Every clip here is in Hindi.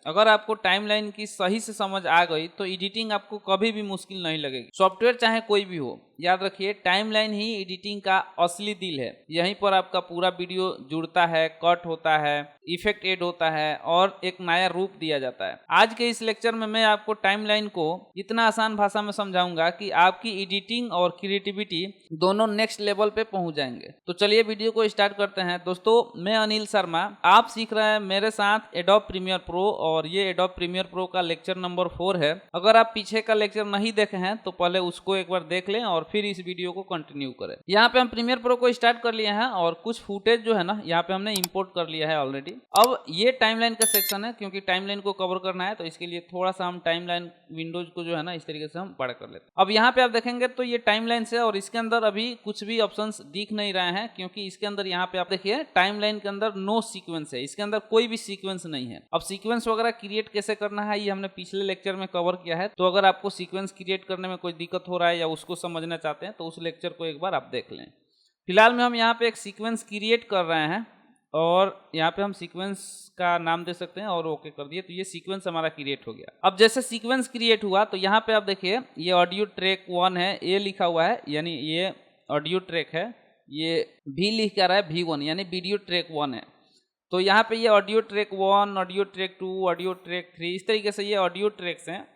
अगर आपको टाइमलाइन की सही से समझ आ गई तो एडिटिंग आपको कभी भी मुश्किल नहीं लगेगी। सॉफ्टवेयर चाहे कोई भी हो, याद रखिए टाइमलाइन ही एडिटिंग का असली दिल है। यहीं पर आपका पूरा वीडियो जुड़ता है, कट होता है, इफेक्ट ऐड होता है और एक नया रूप दिया जाता है। आज के इस लेक्चर में मैं आपको टाइमलाइन को इतना आसान भाषा में समझाऊंगा कि आपकी एडिटिंग और क्रिएटिविटी दोनों नेक्स्ट लेवल पे पहुंच जाएंगे। तो चलिए वीडियो को स्टार्ट करते हैं। दोस्तों, मैं अनिल शर्मा, आप सीख रहे हैं मेरे साथ एडोब प्रीमियर प्रो और ये एडोब प्रीमियर प्रो का लेक्चर नंबर 4 है। अगर आप पीछे का लेक्चर नहीं देखे हैं तो पहले उसको एक बार देख लें और फिर इस वीडियो को कंटिन्यू करें। यहाँ पे हम प्रीमियर प्रो को स्टार्ट कर लिए हैं और कुछ फुटेज जो है ना यहाँ पे हमने इंपोर्ट कर लिया है ऑलरेडी। अब ये टाइमलाइन का सेक्शन है, क्योंकि टाइमलाइन को कवर करना है तो इसके लिए थोड़ा सा हम टाइमलाइन विंडोज को जो है ना इस तरीके से हम बड़ा कर लेते हैं। अब यहाँ पे आप देखेंगे तो ये टाइमलाइन से और इसके अंदर अभी कुछ भी ऑप्शंस दिख नहीं रहे हैं, क्योंकि इसके अंदर यहाँ पे आप देखिए टाइमलाइन के अंदर नो सीक्वेंस है, इसके अंदर कोई भी सीक्वेंस नहीं है। अब सीक्वेंस वगैरह क्रिएट कैसे करना है ये हमने पिछले लेक्चर में कवर किया है, तो अगर आपको सीक्वेंस क्रिएट करने में कोई दिक्कत हो रहा है या उसको समझना चाहते हैं तो उस लेक्चर को एक बार आप देख लें। फिलहाल में हम यहाँ पे एक सीक्वेंस क्रिएट कर रहे हैं और यहाँ पे हम सीक्वेंस का नाम दे सकते हैं और ओके कर दिए तो ये सीक्वेंस हमारा क्रिएट हो गया। अब जैसे सीक्वेंस क्रिएट हुआ तो यहाँ पे आप देखिए ये ऑडियो ट्रैक 1 है, ये लिखा हुआ है, यानी ये ऑडियो ट्रैक है, ये भी लिख कर रहा है V1 यानी वीडियो ट्रैक 1 है। तो यहाँ पे ये audio track 1, audio track 2, audio track 3, इस तरीके से ये ऑडियो ट्रैक्स हैं।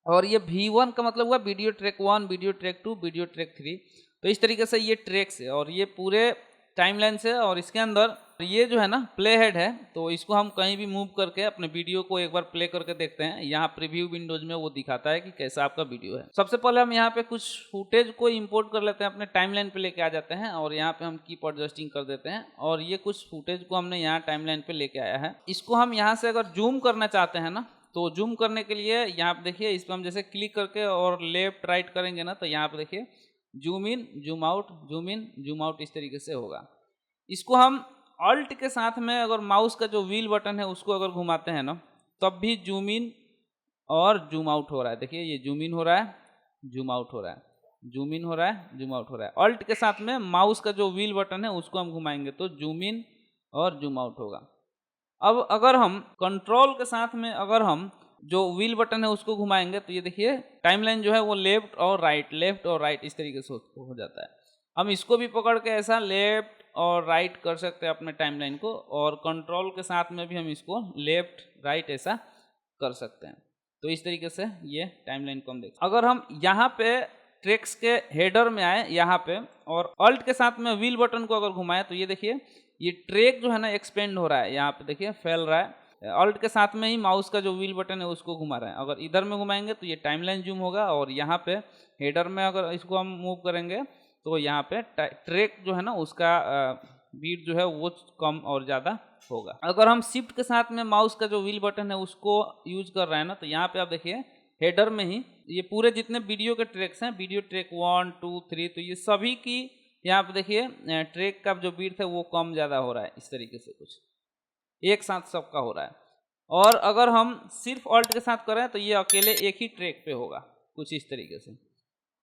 और ये V1 का मतलब हुआ video track 1, video track 2, video track 3। तो इस तरीके से ये ट्रैक्स है और ये पूरे टाइमलाइन से। और इसके अंदर ये जो है ना प्ले हेड है, तो इसको हम कहीं भी मूव करके अपने वीडियो को एक बार प्ले करके देखते हैं। यहाँ प्रीव्यू विंडोज में वो दिखाता है कि कैसा आपका वीडियो है। सबसे पहले हम यहाँ पे कुछ फुटेज को इंपोर्ट कर लेते हैं, अपने टाइमलाइन पे लेके आ जाते हैं और यहाँ पे हम कीप एडजस्टिंग कर देते हैं। और ये कुछ फुटेज को हमने यहाँ टाइमलाइन पे लेके आया है। इसको हम यहाँ से अगर जूम करना चाहते हैं ना, तो जूम करने के लिए यहाँ पे देखिए इस पर हम जैसे क्लिक करके और लेफ्ट राइट करेंगे ना, तो यहाँ पे देखिए zoom in, zoom out, zoom in, zoom out इस तरीके से होगा। इसको हम ऑल्ट के साथ में अगर माउस का जो व्हील बटन है उसको अगर घुमाते हैं ना, तब भी जूम इन और जूम आउट हो रहा है। देखिए ये जूम इन हो रहा है, जूम आउट हो रहा है, जूम इन हो रहा है, जूम आउट हो रहा है। ऑल्ट के साथ में माउस का जो व्हील बटन है उसको हम घुमाएंगे तो जूम इन और जूम आउट होगा। अब अगर हम कंट्रोल के साथ में अगर हम जो व्हील बटन है उसको घुमाएंगे तो ये देखिए टाइमलाइन जो है वो लेफ्ट और राइट इस तरीके से हो जाता है। हम इसको भी पकड़ के ऐसा लेफ्ट और राइट कर सकते हैं अपने टाइमलाइन को, और कंट्रोल के साथ में भी हम इसको लेफ्ट राइट ऐसा कर सकते हैं। तो इस तरीके से ये टाइमलाइन को हम देख। अगर हम यहाँ पे ट्रैक्स के हेडर में आए यहाँ पे और ऑल्ट के साथ में व्हील बटन को अगर घुमाएं तो ये देखिए ये ट्रैक जो है ना एक्सपेंड हो रहा है, यहाँ पे देखिए फैल रहा है। ऑल्ट के साथ में ही माउस का जो व्हील बटन है उसको घुमा रहे हैं। अगर इधर में घुमाएंगे तो ये टाइमलाइन जूम होगा और यहाँ पे हेडर में अगर इसको हम मूव करेंगे तो यहाँ पे ट्रैक जो है ना उसका बीट जो है वो कम और ज़्यादा होगा। अगर हम शिफ्ट के साथ में माउस का जो व्हील बटन है उसको यूज कर रहे हैं ना, तो यहाँ पे आप देखिए हेडर में ही ये पूरे जितने वीडियो के ट्रैक्स हैं, वीडियो ट्रैक 1, 2, 3, तो ये सभी की यहाँ पे देखिए ट्रैक का जो बीट है वो कम ज़्यादा हो रहा है। इस तरीके से कुछ एक साथ सबका हो रहा है। और अगर हम सिर्फ ऑल्ट के साथ करें तो ये अकेले एक ही ट्रैक पे होगा, कुछ इस तरीके से।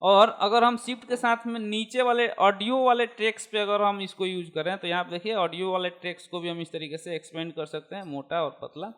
और अगर हम शिफ्ट के साथ में नीचे वाले ऑडियो वाले ट्रैक्स पे अगर हम इसको यूज करें तो यहाँ पे देखिए ऑडियो वाले ट्रैक्स को भी हम इस तरीके से एक्सपेंड कर सकते हैं, मोटा और पतला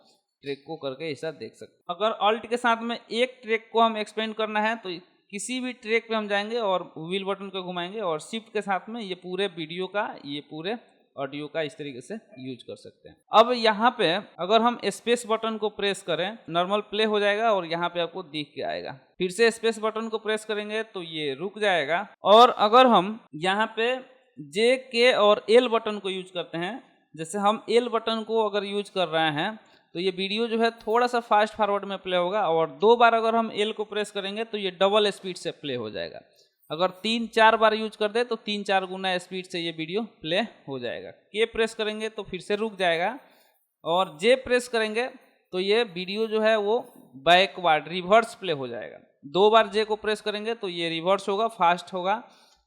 ट्रैक को करके ऐसा देख सकते हैं। अगर ऑल्ट के साथ में एक ट्रैक को हम एक्सपेंड करना है तो किसी भी ट्रैक पे हम जाएंगे और व्हील बटन को घुमाएंगे और शिफ्ट के साथ में ये पूरे वीडियो का, ये पूरे ऑडियो का इस तरीके से यूज कर सकते हैं। अब यहाँ पे अगर हम स्पेस बटन को प्रेस करें, नॉर्मल प्ले हो जाएगा और यहाँ पे आपको दिख के आएगा। फिर से स्पेस बटन को प्रेस करेंगे तो ये रुक जाएगा। और अगर हम यहाँ पे J, K और L बटन को यूज करते हैं, जैसे हम L बटन को अगर यूज कर रहे हैं तो ये वीडियो जो है थोड़ा सा फास्ट फॉरवर्ड में प्ले होगा, और 2 बार अगर हम L को प्रेस करेंगे तो ये डबल स्पीड से प्ले हो जाएगा। अगर 3-4 बार यूज कर दे तो 3-4 गुना स्पीड से ये वीडियो प्ले हो जाएगा। K प्रेस करेंगे तो फिर से रुक जाएगा, और J प्रेस करेंगे तो ये वीडियो जो है वो बैकवर्ड रिवर्स प्ले हो जाएगा। 2 बार J को प्रेस करेंगे तो ये रिवर्स होगा, फास्ट होगा।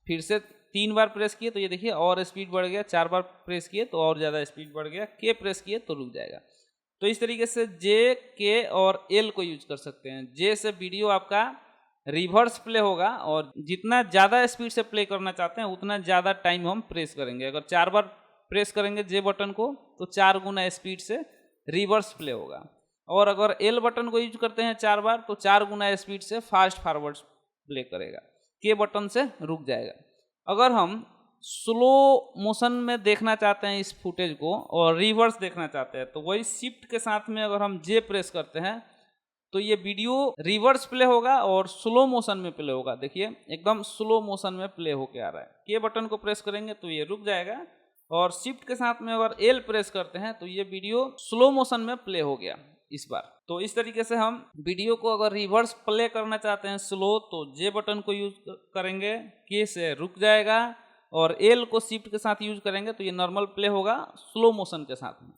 फिर से 3 बार प्रेस किए तो ये देखिए और स्पीड बढ़ गया, 4 बार प्रेस किए तो और ज़्यादा स्पीड बढ़ गया, K प्रेस किए तो रुक जाएगा। तो इस तरीके से J, K और L को यूज कर सकते हैं। J से वीडियो आपका रिवर्स प्ले होगा, और जितना ज़्यादा स्पीड से प्ले करना चाहते हैं उतना ज़्यादा टाइम हम प्रेस करेंगे। अगर 4 बार प्रेस करेंगे J बटन को तो 4 गुना स्पीड से रिवर्स प्ले होगा। और अगर एल बटन को यूज करते हैं 4 बार तो 4 गुना स्पीड से फास्ट फॉरवर्ड प्ले करेगा, के बटन से रुक जाएगा। अगर हम स्लो मोशन में देखना चाहते हैं इस फुटेज को और रिवर्स देखना चाहते हैं तो वही शिफ्ट के साथ में अगर हम जे प्रेस करते हैं तो ये वीडियो रिवर्स प्ले होगा और स्लो मोशन में प्ले होगा। देखिए एकदम स्लो मोशन में प्ले होके आ रहा है। के बटन को प्रेस करेंगे तो ये रुक जाएगा और शिफ्ट के साथ में अगर एल प्रेस करते हैं तो ये वीडियो स्लो मोशन में प्ले हो गया इस बार। तो इस तरीके से हम वीडियो को अगर रिवर्स प्ले करना चाहते हैं स्लो तो जे बटन को यूज करेंगे, के से रुक जाएगा, और एल को शिफ्ट के साथ यूज करेंगे तो ये नॉर्मल प्ले होगा स्लो मोशन के साथ में।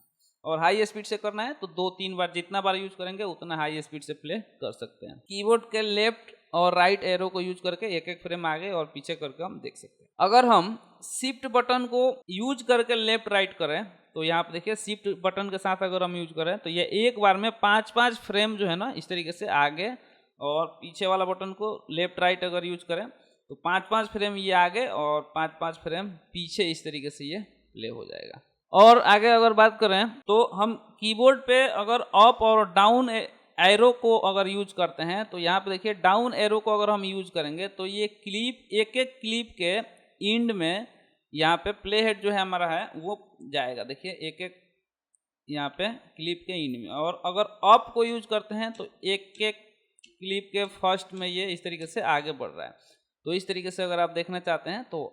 और हाई स्पीड से करना है तो 2-3 बार, जितना बार यूज करेंगे उतना हाई स्पीड से प्ले कर सकते हैं। कीबोर्ड के लेफ्ट और राइट एरो को यूज करके एक एक फ्रेम आगे और पीछे करके हम देख सकते हैं। अगर हम शिफ्ट बटन को यूज करके लेफ्ट राइट करें तो यहाँ पे देखिए शिफ्ट बटन के साथ अगर हम यूज करें तो ये एक बार में 5-5 फ्रेम जो है ना इस तरीके से आगे, और पीछे वाला बटन को लेफ्ट राइट अगर यूज करें तो 5-5 फ्रेम ये आगे और 5-5 फ्रेम पीछे, इस तरीके से ये प्ले हो जाएगा। और आगे अगर बात करें तो हम कीबोर्ड पे अगर अप और डाउन एरो को अगर यूज करते हैं तो यहाँ पे देखिए डाउन एरो को अगर हम यूज करेंगे तो ये क्लिप, एक एक क्लिप के एंड में यहाँ पे प्ले हेड जो है हमारा है वो जाएगा। देखिए एक एक यहाँ पे क्लिप के एंड में। और अगर अप को यूज करते हैं तो एक एक क्लिप के फर्स्ट में ये इस तरीके से आगे बढ़ रहा है। तो इस तरीके से अगर आप देखना चाहते हैं तो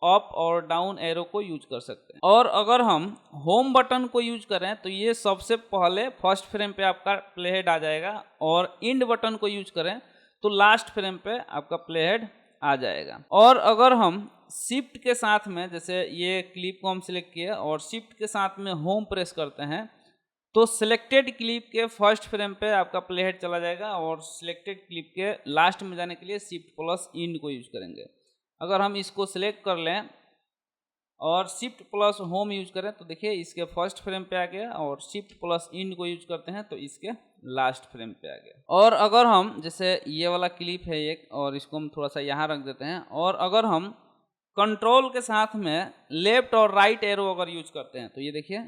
अप और डाउन एरो को यूज कर सकते हैं। और अगर हम होम बटन को यूज करें तो ये सबसे पहले फर्स्ट फ्रेम पे आपका प्ले हेड आ जाएगा, और इंड बटन को यूज करें तो लास्ट फ्रेम पे आपका प्ले हेड आ जाएगा। और अगर हम शिफ्ट के साथ में, जैसे ये क्लिप को हम सिलेक्ट किए और शिफ्ट के साथ में होम प्रेस करते हैं तो सिलेक्टेड क्लिप के फर्स्ट फ्रेम पे आपका प्ले हेड चला जाएगा, और सिलेक्टेड क्लिप के लास्ट में जाने के लिए शिफ्ट प्लस इंड को यूज करेंगे। अगर हम इसको सिलेक्ट कर लें और शिफ्ट प्लस होम यूज करें तो देखिए इसके फर्स्ट फ्रेम पे आ गया, और शिफ्ट प्लस इंड को यूज करते हैं तो इसके लास्ट फ्रेम पे आ गया। और अगर हम, जैसे ये वाला क्लिप है एक, और इसको हम थोड़ा सा यहाँ रख देते हैं, और अगर हम कंट्रोल के साथ में लेफ्ट और राइट एरो अगर यूज करते हैं तो ये देखिए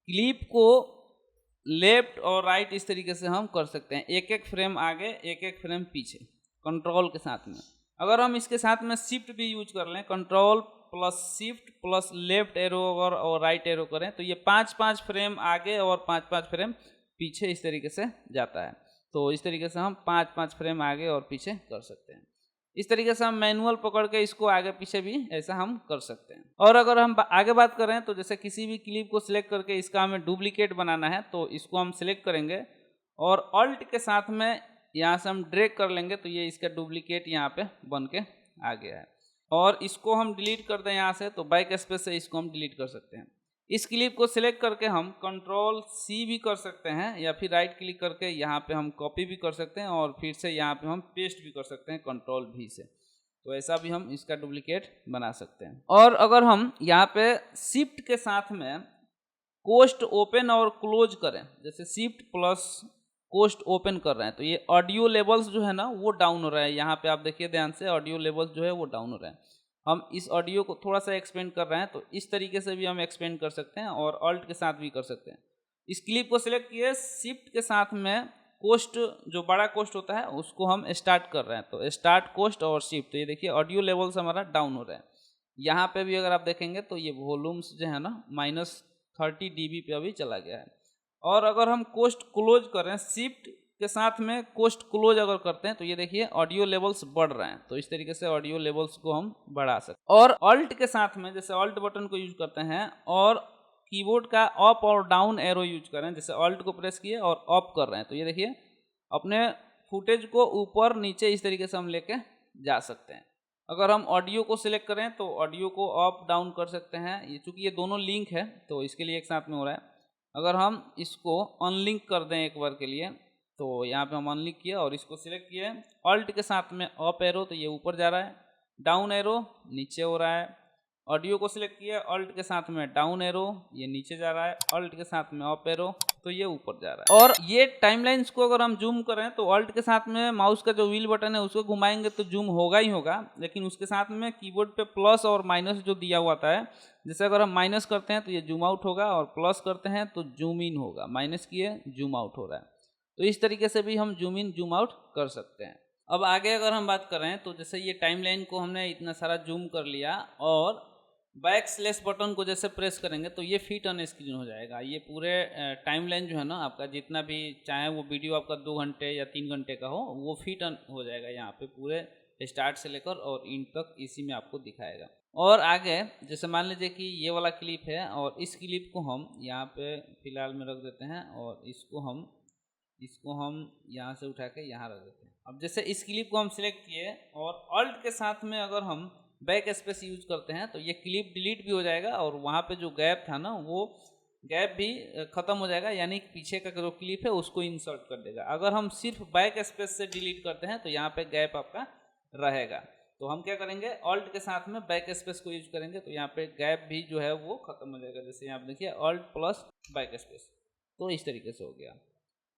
क्लिप को लेफ्ट और राइट इस तरीके से हम कर सकते हैं, एक एक फ्रेम आगे एक एक फ्रेम पीछे कंट्रोल के साथ में। अगर हम इसके साथ में शिफ्ट भी यूज कर लें, control plus shift plus left arrow और राइट एरो करें तो ये 5-5 फ्रेम आगे और 5-5 फ्रेम पीछे इस तरीके से जाता है। तो इस तरीके से हम 5-5 फ्रेम आगे और पीछे कर सकते हैं। इस तरीके से हम मैनुअल पकड़ के इसको आगे पीछे भी ऐसा हम कर सकते हैं। और अगर हम आगे बात करें तो जैसे किसी भी क्लिप को सिलेक्ट करके इसका हमें डुप्लीकेट बनाना है तो इसको हम सिलेक्ट करेंगे और अल्ट के साथ में यहाँ से हम ड्रैग कर लेंगे तो ये इसका डुप्लीकेट यहाँ पे बन के आ गया है। और इसको हम डिलीट कर दें यहाँ से तो बैक स्पेस से इसको हम डिलीट कर सकते हैं। इस क्लिप को सिलेक्ट करके हम कंट्रोल सी भी कर सकते हैं, या फिर राइट क्लिक करके यहाँ पे हम कॉपी भी कर सकते हैं और फिर से यहाँ पे हम पेस्ट भी कर सकते हैं कंट्रोल भी से। तो ऐसा भी हम इसका डुप्लीकेट बना सकते हैं। और अगर हम यहाँ पे शिफ्ट के साथ में कोस्ट ओपन और क्लोज करें, जैसे शिफ्ट प्लस कोस्ट ओपन कर रहे हैं तो ये ऑडियो लेवल्स जो है ना वो डाउन हो रहा है। यहाँ पे आप देखिए ध्यान से, ऑडियो लेवल्स जो है वो डाउन हो रहा है। हम इस ऑडियो को थोड़ा सा एक्सपेंड कर रहे हैं तो इस तरीके से भी हम एक्सपेंड कर सकते हैं और अल्ट के साथ भी कर सकते हैं। इस क्लिप को सिलेक्ट किए, शिफ्ट के साथ में कोस्ट, जो बड़ा कोस्ट होता है उसको हम स्टार्ट कर रहे हैं तो स्टार्ट कोस्ट और शिफ्ट, तो ये देखिए ऑडियो लेवल्स हमारा डाउन हो रहा है। यहाँ पे भी अगर आप देखेंगे तो ये वॉल्यूम्स जो है ना -30 dB पे अभी चला गया है। और अगर हम कोस्ट क्लोज करें, शिफ्ट के साथ में कोस्ट क्लोज अगर करते हैं तो ये देखिए ऑडियो लेवल्स बढ़ रहे हैं। तो इस तरीके से ऑडियो लेवल्स को हम बढ़ा सकते हैं। और अल्ट के साथ में, जैसे अल्ट बटन को यूज करते हैं और कीबोर्ड का अप और डाउन एरो यूज करें, जैसे अल्ट को प्रेस किए और अप कर रहे हैं तो ये देखिए अपने फुटेज को ऊपर नीचे इस तरीके से हम लेके जा सकते हैं। अगर हम ऑडियो को सिलेक्ट करें तो ऑडियो को अप डाउन कर सकते हैं। ये चूँकि ये दोनों लिंक है तो इसके लिए एक साथ में हो रहा है। अगर हम इसको अनलिंक कर दें एक बार के लिए तो यहाँ पे हम अनलिंक किए और इसको सिलेक्ट किए, अल्ट के साथ में अप एरो तो ये ऊपर जा रहा है, डाउन एरो नीचे हो रहा है। ऑडियो को सिलेक्ट किए, अल्ट के साथ में डाउन एरो ये नीचे जा रहा है, अल्ट के साथ में अप एरो तो ये ऊपर जा रहा है। और ये टाइमलाइंस को अगर हम जूम करें तो ऑल्ट के साथ में माउस का जो व्हील बटन है उसको घुमाएंगे तो जूम होगा ही होगा, लेकिन उसके साथ में कीबोर्ड पे प्लस और माइनस जो दिया हुआ आता है, जैसे अगर हम माइनस करते हैं तो ये जूम आउट होगा और प्लस करते हैं तो जूम इन होगा। माइनस किए जूम आउट हो रहा है, तो इस तरीके से भी हम जूम इन जूम आउट कर सकते हैं। अब आगे अगर हम बात करें तो जैसे ये टाइमलाइन को हमने इतना सारा जूम कर लिया और बैक स्लैश बटन को जैसे प्रेस करेंगे तो ये फिट ऑन स्क्रीन हो जाएगा। ये पूरे टाइमलाइन जो है ना आपका, जितना भी चाहे वो वीडियो आपका 2 घंटे या 3 घंटे का हो, वो फिट ऑन हो जाएगा यहाँ पे पूरे स्टार्ट से लेकर और इन तक इसी में आपको दिखाएगा। और आगे जैसे मान लीजिए कि ये वाला क्लिप है और इस क्लिप को हम यहाँ पे फिलहाल में रख देते हैं और इसको हम यहाँ से उठा के यहाँ रख देते हैं। अब जैसे इस क्लिप को हम सिलेक्ट किए और ऑल्ट के साथ में अगर हम बैक स्पेस यूज करते हैं तो ये क्लिप डिलीट भी हो जाएगा और वहाँ पे जो गैप था ना वो गैप भी ख़त्म हो जाएगा, यानी पीछे का जो क्लिप है उसको इंसर्ट कर देगा। अगर हम सिर्फ बैक स्पेस से डिलीट करते हैं तो यहाँ पे गैप आपका रहेगा। तो हम क्या करेंगे, ऑल्ट के साथ में बैक स्पेस को यूज करेंगे तो यहाँ पे गैप भी जो है वो खत्म हो जाएगा। जैसे यहाँ पे देखिए ऑल्ट प्लस बैक स्पेस, तो इस तरीके से हो गया।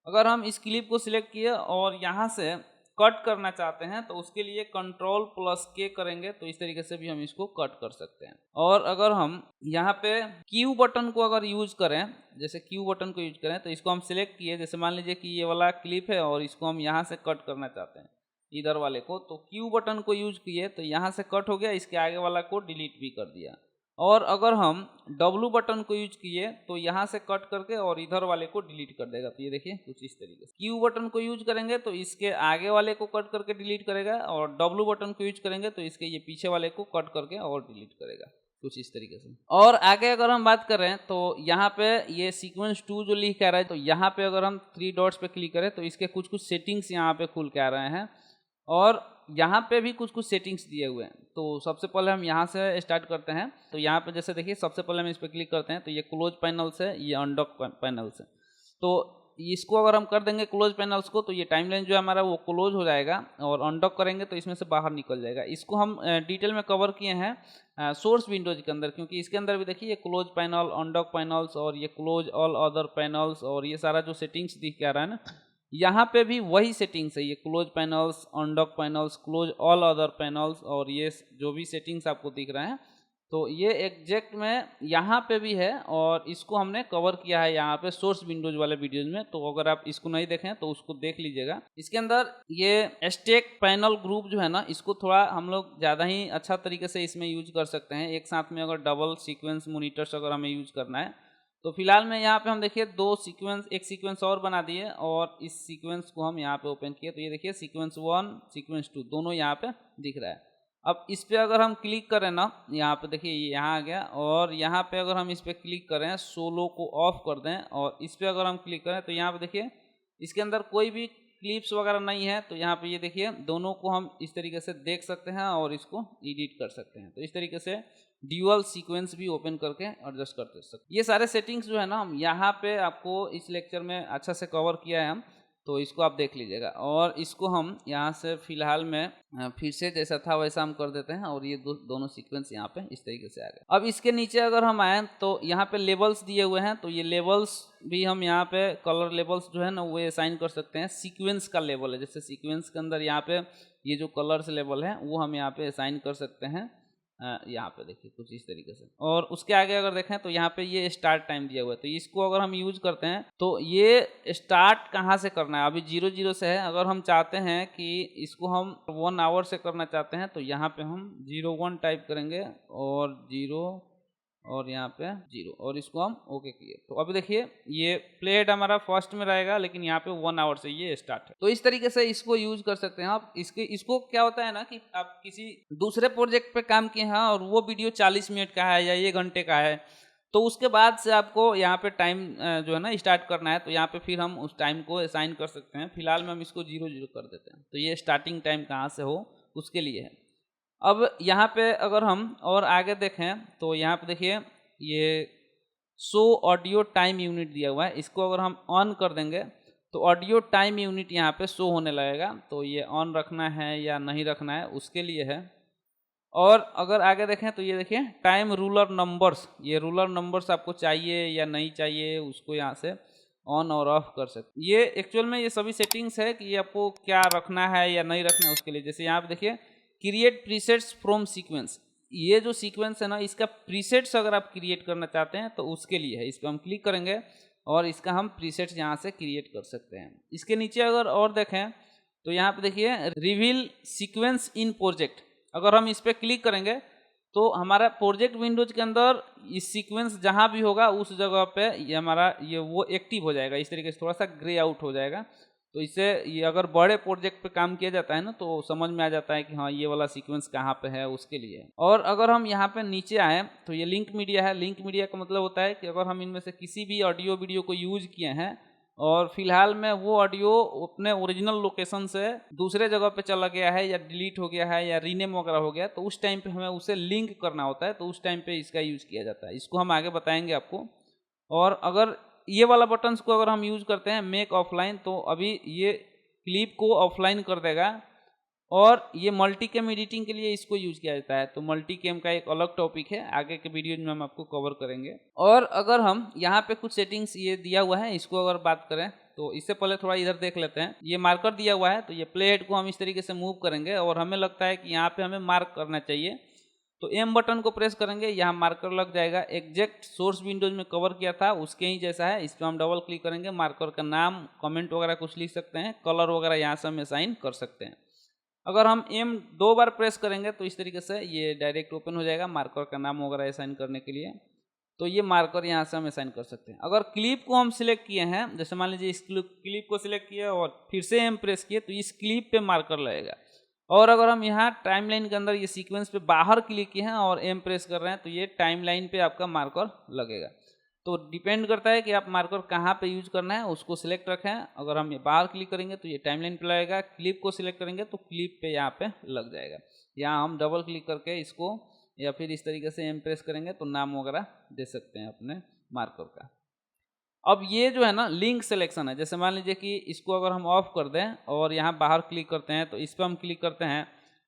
अगर हम इस क्लिप को सिलेक्ट किए और यहाँ से कट करना चाहते हैं तो उसके लिए कंट्रोल प्लस के करेंगे तो इस तरीके से भी हम इसको कट कर सकते हैं। और अगर हम यहाँ पे क्यू बटन को अगर यूज करें, जैसे क्यू बटन को यूज करें तो इसको हम सिलेक्ट किए, जैसे मान लीजिए कि ये वाला क्लिप है और इसको हम यहाँ से कट करना चाहते हैं इधर वाले को, तो क्यू बटन को यूज किए तो यहाँ से कट हो गया, इसके आगे वाला को डिलीट भी कर दिया। और अगर हम W बटन को यूज किए तो यहाँ से कट करके और इधर वाले को डिलीट कर देगा। तो ये देखिए कुछ इस तरीके से। Q बटन को यूज करेंगे तो इसके आगे वाले को कट करके डिलीट करेगा और W बटन को यूज करेंगे तो इसके ये पीछे वाले को कट करके और डिलीट करेगा, कुछ इस तरीके से। और आगे अगर हम बात करें तो यहाँ पे ये सीक्वेंस 2 जो लिख के आ रहा है, तो यहाँ पे अगर हम 3 डॉट्स पे क्लिक करें तो इसके कुछ सेटिंग्स यहाँ पे खुल के आ रहे हैं और यहाँ पे भी कुछ सेटिंग्स दिए हुए हैं। तो सबसे पहले हम यहाँ से स्टार्ट करते हैं। तो यहाँ पे जैसे देखिए सबसे पहले हम इस पर क्लिक करते हैं तो ये क्लोज पैनल से, ये अनडॉक पैनल से, तो इसको अगर हम कर देंगे क्लोज पैनल्स को तो ये टाइमलाइन जो है हमारा वो क्लोज हो जाएगा और अनडॉक करेंगे तो इसमें से बाहर निकल जाएगा। इसको हम डिटेल में कवर किए हैं सोर्स विंडोज के अंदर, क्योंकि इसके अंदर भी देखिए ये क्लोज पैनल, अनडॉक पैनल्स और ये क्लोज ऑल अदर पैनल्स और ये सारा जो सेटिंग्स दिख के आ रहा है ना, यहाँ पे भी वही सेटिंग्स है। ये close panels, undock panels, close all other panels और ये जो भी सेटिंग्स आपको दिख रहे हैं तो ये एग्जैक्ट में यहाँ पे भी है और इसको हमने कवर किया है यहाँ पे सोर्स विंडोज वाले वीडियोज में। तो अगर आप इसको नहीं देखें तो उसको देख लीजिएगा। इसके अंदर ये स्टैक पैनल ग्रुप जो है ना, इसको थोड़ा हम लोग ज़्यादा ही अच्छा तरीके से इसमें यूज कर सकते हैं। एक साथ में अगर डबल सीक्वेंस मोनीटर्स अगर हमें यूज करना है तो फिलहाल में यहाँ पे हम देखिए एक सीक्वेंस और बना दिए और इस सीक्वेंस को हम यहाँ पे ओपन किए तो ये देखिए सीक्वेंस 1 सीक्वेंस 2 दोनों यहाँ पे दिख रहा है। अब इस पे अगर हम क्लिक करें ना, यहाँ पे देखिए यहाँ आ गया और यहाँ पे अगर हम इस पे क्लिक करें, सोलो को ऑफ कर दें और इस पे अगर हम क्लिक करें तो यहाँ पे देखिए इसके अंदर कोई भी क्लिप्स वगैरह नहीं है। तो यहाँ पे ये देखिए दोनों को हम इस तरीके से देख सकते हैं और इसको एडिट कर सकते हैं। तो इस तरीके से ड्यूअल सीक्वेंस भी ओपन करके एडजस्ट कर सकते हैं। ये सारे सेटिंग्स जो है ना हम यहाँ पे आपको इस लेक्चर में अच्छा से कवर किया है हम, तो इसको आप देख लीजिएगा। और इसको हम यहाँ से फिलहाल में फिर से जैसा था वैसा हम कर देते हैं और ये दोनों सीक्वेंस यहाँ पे इस तरीके से आ गए। अब इसके नीचे अगर हम आए तो यहाँ पे लेबल्स दिए हुए हैं, तो ये लेबल्स भी हम यहाँ पे कलर लेबल्स जो है ना वो असाइन कर सकते हैं। सीक्वेंस का लेबल है, जैसे सीक्वेंस के अंदर यहाँ पे ये जो कलर्स लेबल है वो हम यहाँ पे असाइन कर सकते हैं। यहाँ पे देखिए कुछ इस तरीके से। और उसके आगे अगर देखें तो यहाँ पे ये स्टार्ट टाइम दिया हुआ है, तो इसको अगर हम यूज करते हैं तो ये स्टार्ट कहाँ से करना है, अभी 00 से है। अगर हम चाहते हैं कि इसको हम 1 आवर से करना चाहते हैं तो यहाँ पे हम 01 टाइप करेंगे और 0 और यहाँ पे 0 और इसको हम ओके किए। तो अभी देखिए ये प्लेट हमारा फर्स्ट में रहेगा लेकिन यहाँ पे 1 आवर से ये स्टार्ट है। तो इस तरीके से इसको यूज कर सकते हैं आप। इसको क्या होता है ना कि आप किसी दूसरे प्रोजेक्ट पे काम किए हैं और वो वीडियो 40 मिनट का है या 1 घंटे का है, तो उसके बाद से आपको यहाँ पे टाइम जो है ना स्टार्ट करना है तो यहाँ पे फिर हम उस टाइम को असाइन कर सकते हैं। फिलहाल में हम इसको 00 कर देते हैं, तो ये स्टार्टिंग टाइम कहाँ से हो उसके लिए है। अब यहाँ पे अगर हम और आगे देखें तो यहाँ पे देखिए ये शो ऑडियो टाइम यूनिट दिया हुआ है। इसको अगर हम ऑन कर देंगे तो ऑडियो टाइम यूनिट यहाँ पे शो होने लगेगा। तो ये ऑन रखना है या नहीं रखना है उसके लिए है। और अगर आगे देखें तो ये देखिए टाइम रूलर नंबर्स, ये रूलर नंबर्स आपको चाहिए या नहीं चाहिए उसको यहाँ से ऑन और ऑफ कर सकते। ये एक्चुअल में ये सभी सेटिंग्स है कि ये आपको क्या रखना है या नहीं रखना है उसके लिए। जैसे यहाँ पे देखिए क्रिएट प्रीसेट्स फ्रॉम सीक्वेंस, ये जो सीक्वेंस है ना इसका प्रीसेट्स अगर आप क्रिएट करना चाहते हैं तो उसके लिए है। इस पर हम क्लिक करेंगे और इसका हम प्रीसेट्स यहाँ से क्रिएट कर सकते हैं। इसके नीचे अगर और देखें तो यहाँ पे देखिए रिवील सीक्वेंस इन प्रोजेक्ट, अगर हम इस पर क्लिक करेंगे तो हमारा प्रोजेक्ट विंडोज के अंदर इस सीक्वेंस जहाँ भी होगा उस जगह पे ये हमारा ये वो एक्टिव हो जाएगा। इस तरीके से थोड़ा सा ग्रे आउट हो जाएगा। तो इससे ये अगर बड़े प्रोजेक्ट पे काम किया जाता है ना तो समझ में आ जाता है कि हाँ ये वाला सीक्वेंस कहाँ पे है उसके लिए। और अगर हम यहाँ पे नीचे आए तो ये लिंक मीडिया है। लिंक मीडिया का मतलब होता है कि अगर हम इनमें से किसी भी ऑडियो वीडियो को यूज किए हैं और फिलहाल में वो ऑडियो अपने ओरिजिनल लोकेशन से दूसरे जगह पे चला गया है या डिलीट हो गया है या रीनेम वगैरह हो गया तो उस टाइम पे हमें उसे लिंक करना होता है, तो उस टाइम पे इसका यूज़ किया जाता है। इसको हम आगे बताएंगे आपको। और अगर ये वाला बटन्स को अगर हम यूज़ करते हैं मेक ऑफलाइन, तो अभी ये क्लिप को ऑफलाइन कर देगा। और ये मल्टी कैम एडिटिंग के लिए इसको यूज किया जाता है। तो मल्टी कैम का एक अलग टॉपिक है, आगे के वीडियो में हम आपको कवर करेंगे। और अगर हम यहाँ पे कुछ सेटिंग्स ये दिया हुआ है इसको अगर बात करें तो इससे पहले थोड़ा इधर देख लेते हैं। ये मार्कर दिया हुआ है तो ये प्ले हेड को हम इस तरीके से मूव करेंगे और हमें लगता है कि यहाँ पे हमें मार्क करना चाहिए तो एम बटन को प्रेस करेंगे, यहाँ मार्कर लग जाएगा। एग्जैक्ट सोर्स विंडोज में कवर किया था उसके ही जैसा है। इस पर हम डबल क्लिक करेंगे, मार्कर का नाम कमेंट वगैरह कुछ लिख सकते हैं, कलर वगैरह यहाँ से हम असाइन कर सकते हैं। अगर हम एम 2 बार प्रेस करेंगे तो इस तरीके से ये डायरेक्ट ओपन हो जाएगा मार्कर का नाम वगैरह असाइन करने के लिए। तो ये मार्कर यहाँ से हम असाइन कर सकते हैं। अगर क्लिप को हम सिलेक्ट किए हैं, जैसे मान लीजिए इस क्लिप को सिलेक्ट किया और फिर से एम प्रेस किए तो इस क्लिप पे मार्कर लगेगा। और अगर हम यहाँ टाइमलाइन के अंदर ये सीक्वेंस पे बाहर क्लिक किए हैं और एम प्रेस कर रहे हैं तो ये टाइमलाइन पे आपका मार्कर लगेगा। तो डिपेंड करता है कि आप मार्कर कहाँ पे यूज करना है, उसको सिलेक्ट रखें। अगर हम ये बाहर क्लिक करेंगे तो ये टाइमलाइन पे लगेगा, क्लिप को सिलेक्ट करेंगे तो क्लिप पे यहाँ पे लग जाएगा। यहाँ हम डबल क्लिक करके इसको या फिर इस तरीके से एम प्रेस करेंगे तो नाम वगैरह दे सकते हैं अपने मार्कर का। अब ये जो है ना लिंक सिलेक्शन है। जैसे मान लीजिए कि इसको अगर हम ऑफ कर दें और यहाँ बाहर क्लिक करते हैं तो इस पर हम क्लिक करते हैं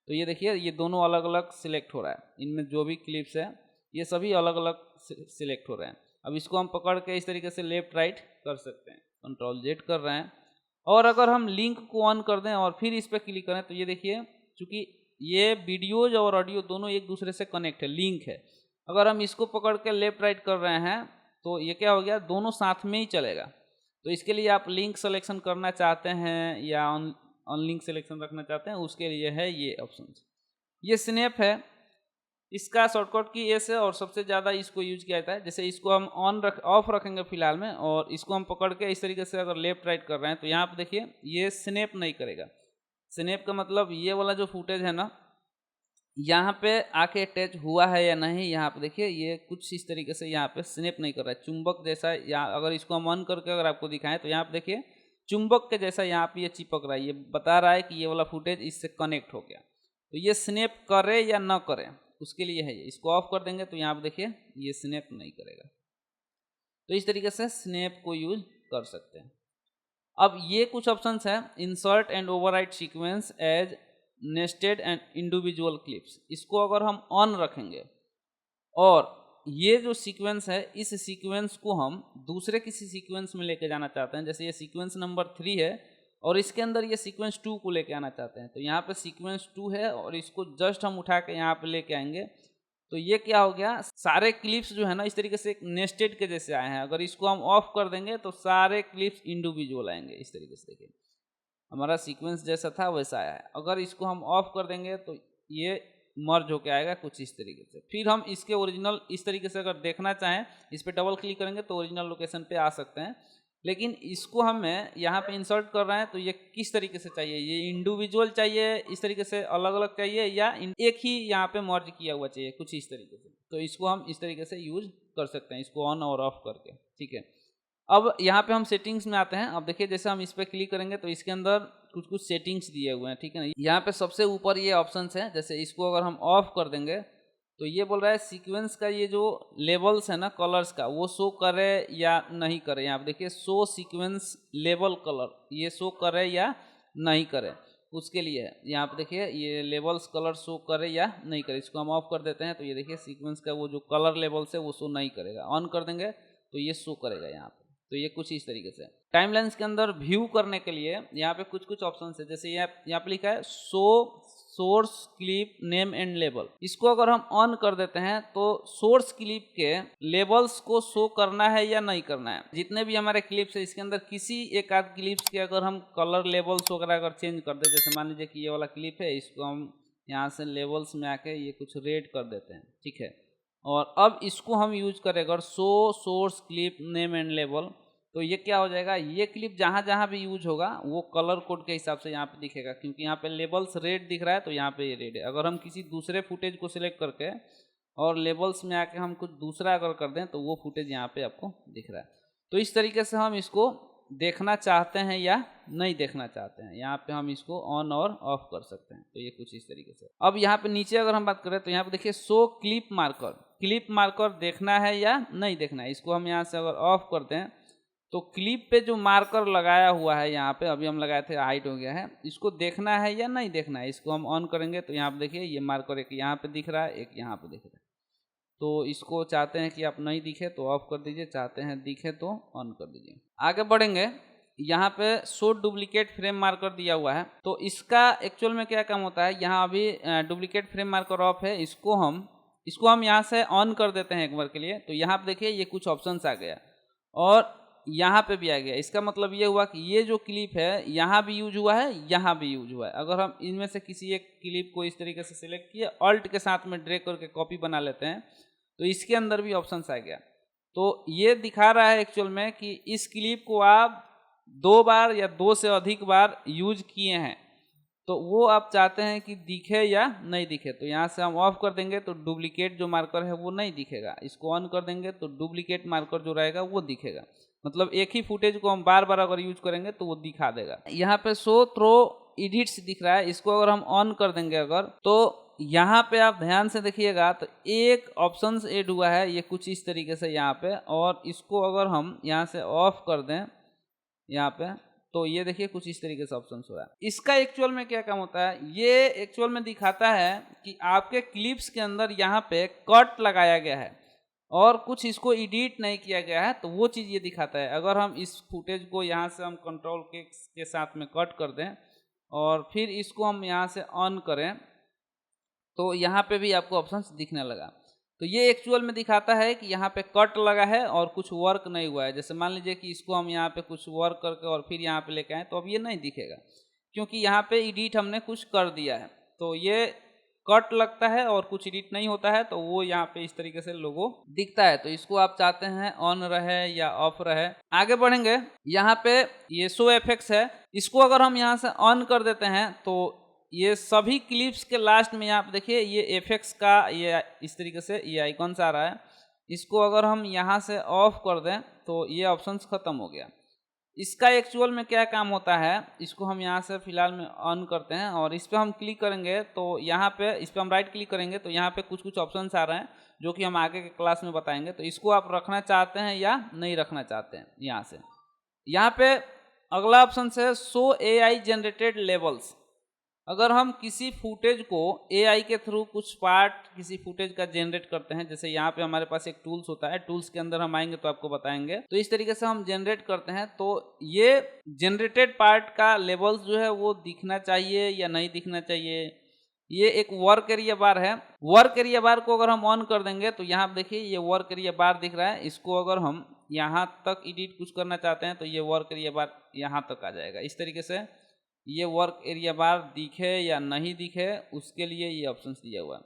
तो ये देखिए ये दोनों अलग अलग सिलेक्ट हो रहा है। इनमें जो भी क्लिप्स है ये सभी अलग अलग सिलेक्ट हो रहे हैं। अब इसको हम पकड़ के इस तरीके से लेफ्ट राइट कर सकते हैं, कंट्रोल जेड कर रहे हैं। और अगर हम लिंक को ऑन कर दें और फिर इस पर क्लिक करें तो ये देखिए चूँकि ये वीडियोज और ऑडियो दोनों एक दूसरे से कनेक्ट है, लिंक है। अगर हम इसको पकड़ के लेफ्ट राइट कर रहे हैं तो ये क्या हो गया, दोनों साथ में ही चलेगा। तो इसके लिए आप लिंक सिलेक्शन करना चाहते हैं या ऑन लिंक सिलेक्शन रखना चाहते हैं उसके लिए है ये ऑप्शन। ये स्नैप है, इसका शॉर्टकट की एस है और सबसे ज़्यादा इसको यूज किया जाता है। जैसे इसको हम ऑफ रखेंगे फिलहाल में और इसको हम पकड़ के इस तरीके से अगर लेफ्ट राइट कर रहे हैं तो यहाँ पे देखिए ये स्नैप नहीं करेगा। स्नैप का मतलब ये वाला जो फुटेज है ना यहाँ पे आके अटैच हुआ है या नहीं, यहाँ पे देखिए ये कुछ इस तरीके से यहाँ पे स्नैप नहीं कर रहा है, चुंबक जैसा। यहाँ अगर इसको हम ऑन करके अगर आपको दिखाएं तो यहाँ पे देखिए चुंबक के जैसा यहाँ पे ये चिपक रहा है। ये बता रहा है कि ये वाला फुटेज इससे कनेक्ट हो गया। तो ये स्नैप करे या ना करे उसके लिए है ये। इसको ऑफ कर देंगे तो यहाँ पे देखिए ये स्नैप नहीं करेगा। तो इस तरीके से स्नैप को यूज कर सकते हैं। अब ये कुछ ऑप्शंस हैं, insert and overwrite sequence as nested and individual clips. इसको अगर हम ऑन रखेंगे और ये जो सीक्वेंस है इस सीक्वेंस को हम दूसरे किसी सीक्वेंस में लेके जाना चाहते हैं, जैसे ये सीक्वेंस नंबर 3 है और इसके अंदर ये सीक्वेंस 2 को लेके आना चाहते हैं, तो यहाँ पे सीक्वेंस 2 है और इसको जस्ट हम उठा के यहाँ पे लेके आएंगे तो ये क्या हो गया, सारे क्लिप्स जो है ना इस तरीके से एक नेस्टेड के जैसे आए हैं। अगर इसको हम ऑफ कर देंगे तो सारे क्लिप्स इंडिविजुअल आएंगे। इस तरीके से देखिए हमारा सीक्वेंस जैसा था वैसा आया है। अगर इसको हम ऑफ कर देंगे तो ये मर्ज होके आएगा कुछ इस तरीके से। फिर हम इसके ओरिजिनल इस तरीके से अगर देखना चाहें इस पर डबल क्लिक करेंगे तो ओरिजिनल लोकेशन पे आ सकते हैं। लेकिन इसको हमें यहाँ पे इंसर्ट कर रहे हैं तो ये किस तरीके से चाहिए, ये इंडिविजुअल चाहिए इस तरीके से अलग अलग चाहिए या एक ही यहाँ पे मर्ज किया हुआ चाहिए कुछ इस तरीके से। तो इसको हम इस तरीके से यूज कर सकते हैं, इसको ऑन और ऑफ करके। ठीक है, अब यहाँ पे हम सेटिंग्स में आते हैं। अब देखिए जैसे हम इस पर क्लिक करेंगे तो इसके अंदर कुछ कुछ सेटिंग्स दिए हुए हैं। ठीक है ना, यहाँ पे सबसे ऊपर ये ऑप्शंस हैं। जैसे इसको अगर हम ऑफ कर देंगे तो ये बोल रहा है सीक्वेंस का ये जो लेवल्स है ना कलर्स का वो शो करे या नहीं करे। यहाँ पे देखिए शो सीक्वेंस लेवल कलर, ये शो करे या नहीं करे उसके लिए है। यहाँ पे देखिए ये लेवल्स कलर शो करे या नहीं करे, इसको हम ऑफ कर देते हैं तो ये देखिए सीक्वेंस का वो जो कलर लेवल्स है वो शो नहीं करेगा। ऑन कर देंगे तो ये शो करेगा यहाँ पे। तो ये कुछ इस तरीके से। टाइमलाइंस के अंदर व्यू करने के लिए यहाँ पे कुछ कुछ ऑप्शन है, जैसे यहाँ पे लिखा है show source clip name and label. इसको अगर हम ऑन कर देते हैं तो सोर्स क्लिप के लेबल्स को शो करना है या नहीं करना है। जितने भी हमारे क्लिप्स है इसके अंदर किसी एक आध क्लिप्स के अगर हम कलर लेबल्स वगैरह अगर चेंज कर दे, जैसे मान लीजिए कि ये वाला क्लिप है, इसको हम यहाँ से लेबल्स में आके ये कुछ रेड कर देते हैं, ठीक है। और अब इसको हम यूज करें अगर show source clip name and label, तो ये क्या हो जाएगा, ये क्लिप जहाँ जहाँ भी यूज होगा वो कलर कोड के हिसाब से यहाँ पे दिखेगा, क्योंकि यहाँ पे लेबल्स रेड दिख रहा है तो यहाँ पे ये रेड है। अगर हम किसी दूसरे फुटेज को सिलेक्ट करके और लेबल्स में आके हम कुछ दूसरा अगर कर दें तो वो फुटेज यहाँ पे आपको दिख रहा है। तो इस तरीके से हम इसको देखना चाहते हैं या नहीं देखना चाहते हैं, यहाँ पे हम इसको ऑन और ऑफ कर सकते हैं। तो ये कुछ इस तरीके से। अब यहाँ पे नीचे अगर हम बात करें तो यहाँ पे देखिए show clip marker, clip marker देखना है या नहीं देखना है। इसको हम यहाँ से अगर ऑफ कर दें तो क्लिप पे जो मार्कर लगाया हुआ है यहाँ पे, अभी हम लगाए थे हाइट हो गया है, इसको देखना है या नहीं देखना है। इसको हम ऑन करेंगे तो यहाँ पे देखिए ये मार्कर एक यहाँ पे दिख रहा है, एक यहाँ पे दिख रहा है। तो इसको चाहते हैं कि आप नहीं दिखे तो ऑफ कर दीजिए, चाहते हैं दिखे तो ऑन कर दीजिए। आगे बढ़ेंगे, यहाँ पे शो डुप्लीकेट फ्रेम मार्कर दिया हुआ है, तो इसका एक्चुअल में क्या काम होता है। यहाँ अभी डुप्लीकेट फ्रेम मार्कर ऑफ है, इसको हम यहाँ से ऑन कर देते हैं एक बार के लिए। तो यहाँ पे देखिए ये कुछ ऑप्शंस आ गया और यहाँ पे भी आ गया। इसका मतलब ये हुआ कि ये जो क्लिप है यहाँ भी यूज हुआ है, यहाँ भी यूज हुआ है। अगर हम इनमें से किसी एक क्लिप को इस तरीके से सिलेक्ट किए, ऑल्ट के साथ में ड्रैग करके कॉपी बना लेते हैं, तो इसके अंदर भी ऑप्शंस आ गया। तो ये दिखा रहा है एक्चुअल में कि इस क्लिप को आप 2 बार या 2 से अधिक बार यूज किए हैं, तो वो आप चाहते हैं कि दिखे या नहीं दिखे। तो यहाँ से हम ऑफ कर देंगे तो डुप्लीकेट जो मार्कर है वो नहीं दिखेगा। इसको ऑन कर देंगे तो डुप्लीकेट मार्कर जो रहेगा वो दिखेगा। मतलब एक ही फुटेज को हम बार बार अगर यूज करेंगे तो वो दिखा देगा। यहाँ पे शो थ्रो एडिट्स दिख रहा है, इसको अगर हम ऑन कर देंगे अगर, तो यहाँ पे आप ध्यान से देखिएगा तो एक ऑप्शंस ऐड हुआ है, ये कुछ इस तरीके से यहाँ पे। और इसको अगर हम यहाँ से ऑफ कर दें यहाँ पे, तो ये देखिए कुछ इस तरीके से ऑप्शंस हो रहा है। इसका एक्चुअल में क्या काम होता है, ये एक्चुअल में दिखाता है कि आपके क्लिप्स के अंदर यहाँ पे कट लगाया गया है और कुछ इसको एडिट नहीं किया गया है, तो वो चीज़ ये दिखाता है। अगर हम इस फुटेज को यहाँ से हम कंट्रोल के साथ में कट कर दें और फिर इसको हम यहाँ से ऑन करें तो यहाँ पे भी आपको ऑप्शंस दिखने लगा। तो ये एक्चुअल में दिखाता है कि यहाँ पे कट लगा है और कुछ वर्क नहीं हुआ है। जैसे मान लीजिए कि इसको हम यहाँ पे कुछ वर्क करके और फिर यहाँ पे लेके आए तो अब ये नहीं दिखेगा, क्योंकि यहाँ पे एडिट हमने कुछ कर दिया है। तो ये कट लगता है और कुछ एडिट नहीं होता है, तो वो यहाँ पे इस तरीके से लोगो दिखता है। तो इसको आप चाहते हैं ऑन रहे या ऑफ रहे। आगे बढ़ेंगे, यहाँ पे ये शो इफेक्ट्स है, इसको अगर हम यहाँ से ऑन कर देते हैं तो ये सभी क्लिप्स के लास्ट में यहाँ पे देखिए ये इफेक्ट्स का ये इस तरीके से ये आइकॉन आ रहा है। इसको अगर हम यहाँ से ऑफ कर दें तो ये ऑप्शंस खत्म हो गया। इसका एक्चुअल में क्या काम होता है, इसको हम यहाँ से फिलहाल में ऑन करते हैं और इस पर हम क्लिक करेंगे तो यहाँ पे इस पर हम राइट क्लिक करेंगे तो यहाँ पे कुछ कुछ ऑप्शंस आ रहे हैं जो कि हम आगे के क्लास में बताएंगे। तो इसको आप रखना चाहते हैं या नहीं रखना चाहते हैं। यहाँ पे अगला ऑप्शन है शो AI जनरेटेड लेबल्स। अगर हम किसी फुटेज को AI के थ्रू कुछ पार्ट किसी फुटेज का जनरेट करते हैं, जैसे यहाँ पे हमारे पास एक टूल्स होता है, टूल्स के अंदर हम आएंगे तो आपको बताएंगे। तो इस तरीके से हम जनरेट करते हैं, तो ये जनरेटेड पार्ट का लेबल्स जो है वो दिखना चाहिए या नहीं दिखना चाहिए। ये एक वर्क एरिया बार है, वर्क एरिया बार को अगर हम ऑन कर देंगे तो यहाँ पे देखिए ये वर्क एरिया बार दिख रहा है। इसको अगर हम यहाँ तक एडिट कुछ करना चाहते हैं तो ये वर्क एरिया बार यहाँ तक आ जाएगा। इस तरीके से ये वर्क एरिया बार दिखे या नहीं दिखे उसके लिए ये ऑप्शंस दिया हुआ है।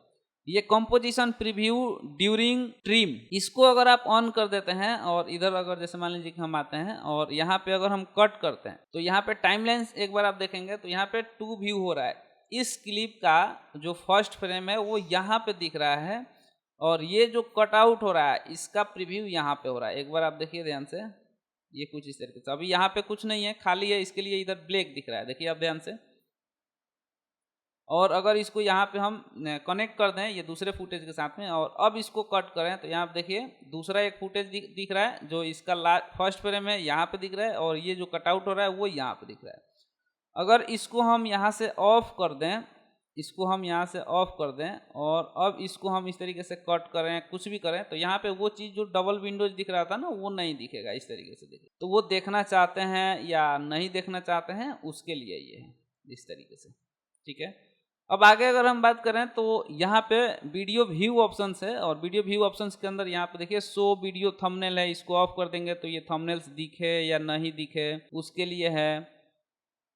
ये कंपोजिशन प्रीव्यू ड्यूरिंग ट्रिम, इसको अगर आप ऑन कर देते हैं और इधर अगर जैसे मान लीजिए कि हम आते हैं और यहाँ पे अगर हम कट करते हैं तो यहाँ पे टाइमलाइंस एक बार आप देखेंगे तो यहाँ पे 2 व्यू हो रहा है। इस क्लिप का जो फर्स्ट फ्रेम है वो यहाँ पे दिख रहा है और ये जो कट आउट हो रहा है इसका प्रीव्यू यहाँ पे हो रहा है। एक बार आप देखिए ध्यान से, ये कुछ इस तरीके से। अभी यहाँ पे कुछ नहीं है, खाली है, इसके लिए इधर ब्लैक दिख रहा है, देखिए आप ध्यान से। और अगर इसको यहाँ पे हम कनेक्ट कर दें ये दूसरे फुटेज के साथ में और अब इसको कट करें तो यहाँ पे देखिए दूसरा एक फुटेज दिख रहा है जो इसका फर्स्ट फ्रेम है यहाँ पे दिख रहा है और ये जो कटआउट हो रहा है वो यहाँ पे दिख रहा है। अगर इसको हम यहाँ से ऑफ कर दें, इसको हम यहाँ से ऑफ कर दें और अब इसको हम इस तरीके से कट करें, कुछ भी करें, तो यहाँ पे वो चीज़ जो डबल विंडोज दिख रहा था ना वो नहीं दिखेगा। इस तरीके से देखिए, तो वो देखना चाहते हैं या नहीं देखना चाहते हैं उसके लिए ये है इस तरीके से। ठीक है, अब आगे अगर हम बात करें तो यहाँ पे वीडियो व्यू ऑप्शंस है और वीडियो व्यू ऑप्शंस के अंदर यहाँ पे देखिए शो वीडियो थंबनेल है। इसको ऑफ कर देंगे तो ये थंबनेल्स दिखे या नहीं दिखे उसके लिए है,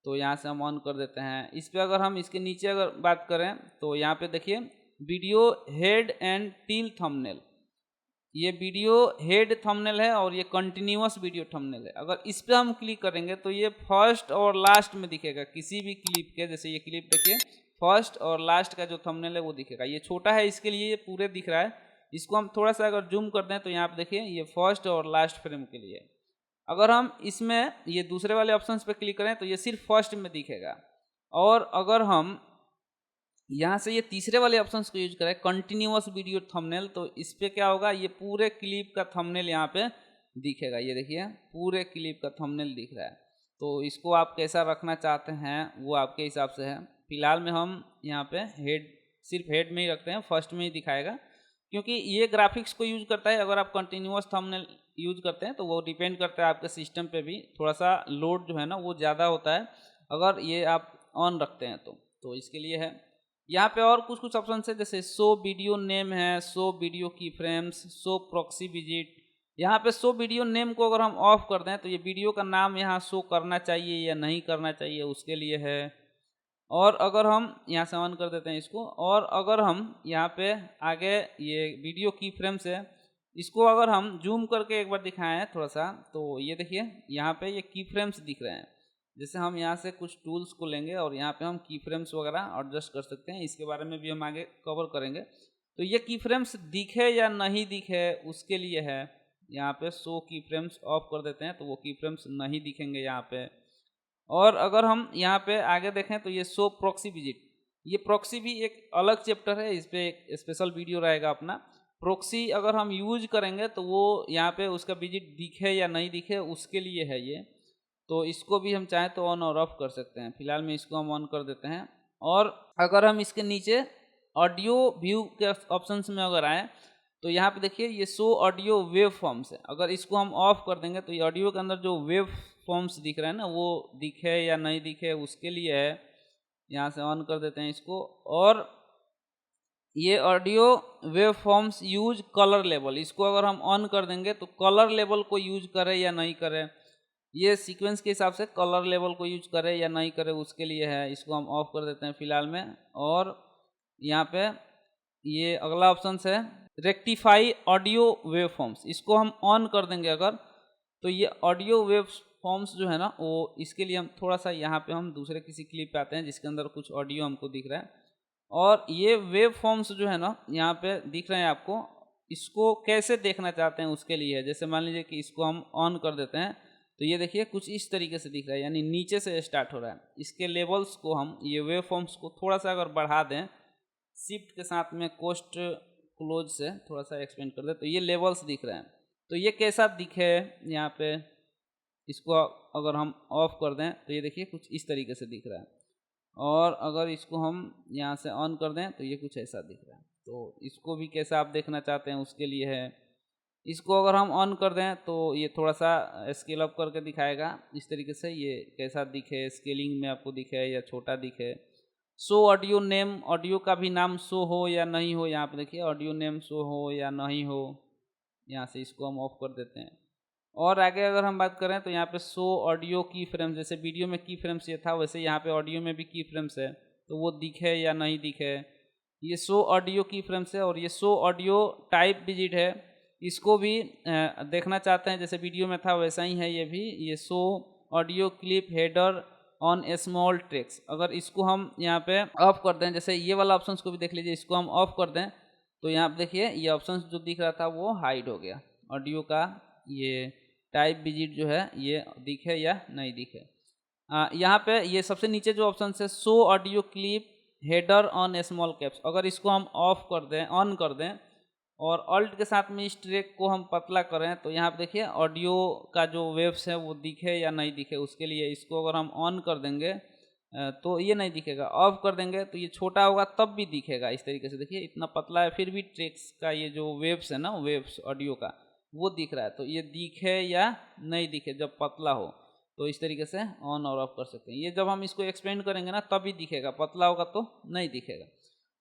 तो यहाँ से हम ऑन कर देते हैं। इस पे अगर हम इसके नीचे अगर बात करें तो यहाँ पे देखिए video head and tail thumbnail, ये वीडियो हेड थंबनेल है और ये कंटिन्यूअस वीडियो थंबनेल है। अगर इस पे हम क्लिक करेंगे तो ये फर्स्ट और लास्ट में दिखेगा किसी भी क्लिप के। जैसे ये क्लिप देखिए फर्स्ट और लास्ट का जो थंबनेल है वो दिखेगा। ये छोटा है इसके लिए ये पूरे दिख रहा है। इसको हम थोड़ा सा अगर जूम कर दें तो यहाँ पे देखिए ये फर्स्ट और लास्ट फ्रेम के लिए। अगर हम इसमें ये दूसरे वाले ऑप्शंस पे क्लिक करें तो ये सिर्फ फर्स्ट में दिखेगा। और अगर हम यहाँ से ये तीसरे वाले ऑप्शंस को यूज करें कंटिन्यूअस वीडियो थंबनेल, तो इस पे क्या होगा, ये पूरे क्लिप का थंबनेल यहाँ पे दिखेगा। ये देखिए पूरे क्लिप का थंबनेल दिख रहा है। तो इसको आप कैसा रखना चाहते हैं वो आपके हिसाब से है। फिलहाल में हम यहाँ पे हेड, सिर्फ हेड में ही रखते हैं, फर्स्ट में ही दिखाएगा क्योंकि ये ग्राफिक्स को यूज करता है। अगर आप कंटिन्यूअस थंबनेल यूज करते हैं तो वो डिपेंड करता है आपके सिस्टम पे भी, थोड़ा सा लोड जो है ना वो ज़्यादा होता है अगर ये आप ऑन रखते हैं तो इसके लिए है। यहाँ पे और कुछ कुछ ऑप्शन है जैसे शो वीडियो नेम है, शो वीडियो की फ्रेम्स, शो प्रॉक्सी विजिट। यहाँ पे शो वीडियो नेम को अगर हम ऑफ कर दें तो ये वीडियो का नाम यहाँ शो करना चाहिए या नहीं करना चाहिए उसके लिए है। और अगर हम यहाँ से ऑन कर देते हैं इसको, और अगर हम यहाँ पे आगे ये वीडियो की फ्रेम्स है, इसको अगर हम जूम करके एक बार दिखाएं थोड़ा सा तो ये देखिए यहाँ पे ये की फ्रेम्स दिख रहे हैं। जैसे हम यहाँ से कुछ टूल्स को लेंगे और यहाँ पे हम की फ्रेम्स वगैरह एडजस्ट कर सकते हैं। इसके बारे में भी हम आगे कवर करेंगे। तो ये की फ्रेम्स दिखे या नहीं दिखे उसके लिए है। यहाँ पे शो की फ्रेम्स ऑफ कर देते हैं तो वो की फ्रेम्स नहीं दिखेंगे यहाँ पे। और अगर हम यहाँ पे आगे देखें तो ये शो प्रॉक्सी विजिट, ये प्रॉक्सी भी एक अलग चैप्टर है, इस पे एक स्पेशल वीडियो रहेगा अपना। प्रॉक्सी अगर हम यूज करेंगे तो वो यहाँ पे उसका विजिट दिखे या नहीं दिखे उसके लिए है ये। तो इसको भी हम चाहें तो ऑन और ऑफ कर सकते हैं। फिलहाल में इसको हम ऑन कर देते हैं। और अगर हम इसके नीचे ऑडियो व्यू के ऑप्शंस में अगर आए तो यहाँ पे देखिए ये शो ऑडियो वेव फॉर्म्स है। अगर इसको हम ऑफ कर देंगे तो ये ऑडियो के अंदर जो वेव फॉर्म्स दिख रहे हैं ना वो दिखे या नहीं दिखे उसके लिए है। यहाँ से ऑन कर देते हैं इसको। और ये audio wave forms use colour level, इसको अगर हम ऑन कर देंगे तो कलर लेवल को यूज करे या नहीं करे, ये सीक्वेंस के हिसाब से कलर लेवल को यूज करे या नहीं करे उसके लिए है। इसको हम ऑफ कर देते हैं फिलहाल में। और यहाँ पे ये अगला ऑप्शन है रेक्टिफाई ऑडियो वेव फॉर्म्स, इसको हम ऑन कर देंगे अगर तो ये ऑडियो वेव फॉर्म्स जो है ना वो, इसके लिए हम थोड़ा सा यहाँ पे हम दूसरे किसी क्लिप पे आते हैं जिसके अंदर कुछ ऑडियो हमको दिख रहा है। और ये वेव फॉर्म्स जो है ना यहाँ पे दिख रहे हैं आपको, इसको कैसे देखना चाहते हैं उसके लिए है। जैसे मान लीजिए कि इसको हम ऑन कर देते हैं तो ये देखिए कुछ इस तरीके से दिख रहा है, यानी नीचे से स्टार्ट हो रहा है। इसके लेवल्स को हम ये वेव फॉर्म्स को थोड़ा सा अगर बढ़ा दें, शिफ्ट के साथ में कोस्ट क्लोज से थोड़ा सा एक्सपेंड कर दें तो ये लेवल्स दिख रहे हैं। तो ये कैसा दिखे यहाँ पे, इसको अगर हम ऑफ कर दें तो ये देखिए कुछ इस तरीके से दिख रहा है। और अगर इसको हम यहाँ से ऑन कर दें तो ये कुछ ऐसा दिख रहा है। तो इसको भी कैसा आप देखना चाहते हैं उसके लिए है। इसको अगर हम ऑन कर दें तो ये थोड़ा सा स्केल अप करके दिखाएगा इस तरीके से, ये कैसा दिखे, स्केलिंग में आपको दिखे या छोटा दिखे। शो ऑडियो नेम, ऑडियो का भी नाम शो हो या नहीं हो, यहाँ पे देखिए ऑडियो नेम शो हो या नहीं हो, यहाँ से इसको हम ऑफ कर देते हैं। और आगे अगर हम बात करें तो यहाँ पे शो ऑडियो की फ्रेम्स, जैसे वीडियो में की फ्रेम्स ये था वैसे यहाँ पे ऑडियो में भी की फ्रेम्स है, तो वो दिखे या नहीं दिखे। ये शो ऑडियो की फ्रेम्स है। और ये शो ऑडियो टाइप विजिट है, इसको भी देखना चाहते हैं जैसे वीडियो में था वैसा ही है ये भी। ये show audio clip header on A small tracks, अगर इसको हम यहाँ पे ऑफ कर दें, जैसे ये वाला ऑप्शन को भी देख लीजिए, इसको हम ऑफ कर दें तो यहाँ पे देखिए ये ऑप्शन जो दिख रहा था वो हाइड हो गया। ऑडियो का ये टाइप विजिट जो है ये दिखे या नहीं दिखे। यहाँ पे ये सबसे नीचे जो ऑप्शन है show audio clip header on A small caps, अगर इसको हम ऑफ कर दें, ऑन कर दें और ऑल्ट के साथ में इस ट्रैक को हम पतला करें तो यहाँ पे देखिए ऑडियो का जो वेव्स है वो दिखे या नहीं दिखे उसके लिए इसको अगर हम ऑन कर देंगे तो ये नहीं दिखेगा। ऑफ कर देंगे तो ये छोटा होगा तब भी दिखेगा इस तरीके से। देखिए इतना पतला है फिर भी ट्रैक्स का ये जो वेव्स है ना, वेव्स ऑडियो का, वो दिख रहा है। तो ये दिखे या नहीं दिखे जब पतला हो तो इस तरीके से ऑन और ऑफ कर सकते हैं। ये जब हम इसको एक्सपेंड करेंगे ना तभी दिखेगा, पतला होगा तो नहीं दिखेगा।